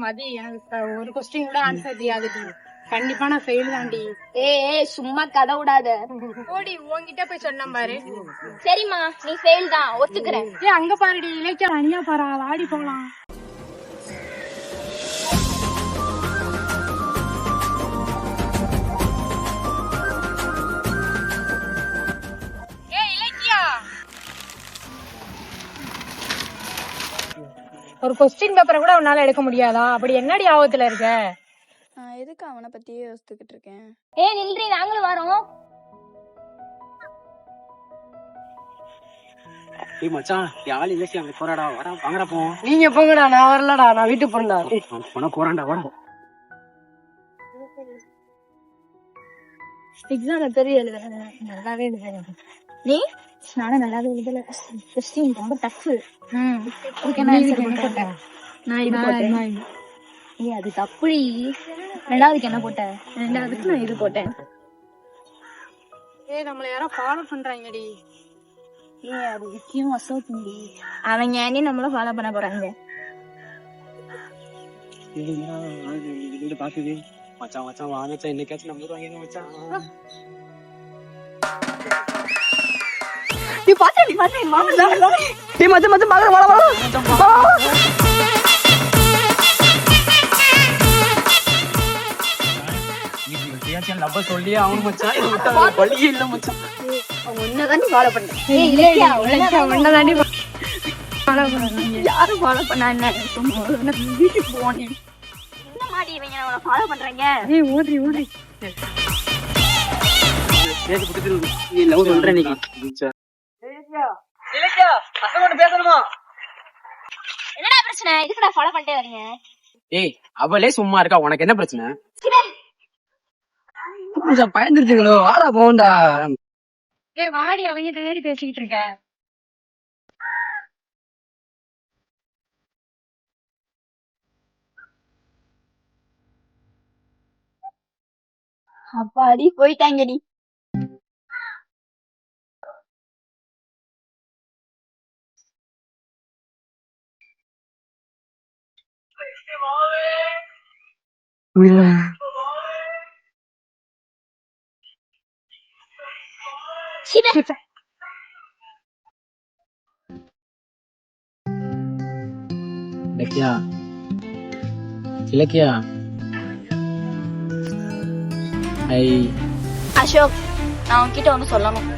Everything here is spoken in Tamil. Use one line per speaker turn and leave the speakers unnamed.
மதி எனக்கு ஒரு கொஸ்டின் கூட ஆன்சர் தெரியாதுடி. கண்டிப்பா நான் ஃபெயில் தான்டி.
ஏய் சும்மா கதை விடாத.
ஓடி உன்கிட்ட போய் சொன்ன பாரு.
சரிம்மா நீ ஃபெயில் தான் ஒத்துக்கிறேன்.
அங்க பாருடி இலக்கியா அணியா பாரா, ஆடி போகலாம். ஒரு கொஸ்டின் பேப்பரை கூட உன்னால எடுக்க முடியாதா? அப்படி என்னடி ஆபத்துல இருக்க?
நான் எதுக்கு அவனை பத்தியே யோசிச்சுக்கிட்டு இருக்கேன்.
ஏய் நில்றி, நாங்களும் வரோம்.
ஏய் மச்சான், யாழ் இலக்கியா அங்க போறாடா, வாடா வாங்கடா போவோம்.
நீங்க போங்கடா, நான் வரலடா, நான் வீட்டுக்கு போறேன்டா.
போனா போறான்டா, வாடா.
எக்ஸாம் தெரியல, நல்லாவே எழுதுறேன். நீ நானும் நல்லாவே எழுதல. கொஸ்டின் ரொம்ப டஃப். நான் இது போட்டேன். ஏய் அது தப்புடி. ரெண்டாவதுக்கு என்ன போட்ட? ரெண்டாவதுக்கு நான் இது போட்டேன்.
ஏய் நம்மள யாரோ ஃபாலோ பண்றாங்கடி.
ஏய் அது விக்கியும் அசோக்குடி. அவங்க ஏனே நம்மள ஃபாலோ பண்ண போறாங்க.
இது பாக்குது. மச்சான் மச்சான் வாங்க மச்சான், இன்னைக்காச்சும் நம்பர் வாங்கிங்க மச்சான்.
நீ பாத்து நீ பாத்து வாங்க.
ஏய் மச்சான் மச்சான் வாடா வாடா வாடா. லப்ப சொல்லி அவன் மச்சான் வழியே இல்ல மச்சான்.
அவங்க உன்னதாண்டி ஃபாலோ பண்றேன். ஏய் இலக்கியா உன்னதாண்டி ஃபாலோ பண்றாங்க. யாரு ஃபாலோ பண்ணா என்ன? வீட்டுக்கு போனேன். என்ன மாடி இவங்க அவளை ஃபாலோ பண்றாங்க?
ஏய் ஓடி ஓடி.
பேசி புடிச்சிருக்கு. நீ லவ் சொல்ற நீ. இலக்கியா அசங்கோட பேசணுமா?
என்னடா பிரச்சனை? இதுக்குடா ஃபாலோ பண்ணிட்டே வரீங்க?
ஏய் அவளே சும்மா இருக்கா, உனக்கு என்ன பிரச்சனை? கொஞ்சம் பயந்துருச்சுங்களோ, வாடா போண்டா.
ஏய் வாடி, அவங்க தேடி பேசிக்கிட்டு இருக்க.
அப்பாடி போயிட்டாங்கடி.
இலக்கியா இலக்கியா ஐ
அசோக், நான் உன்கிட்ட ஒண்ணு சொல்லணும்.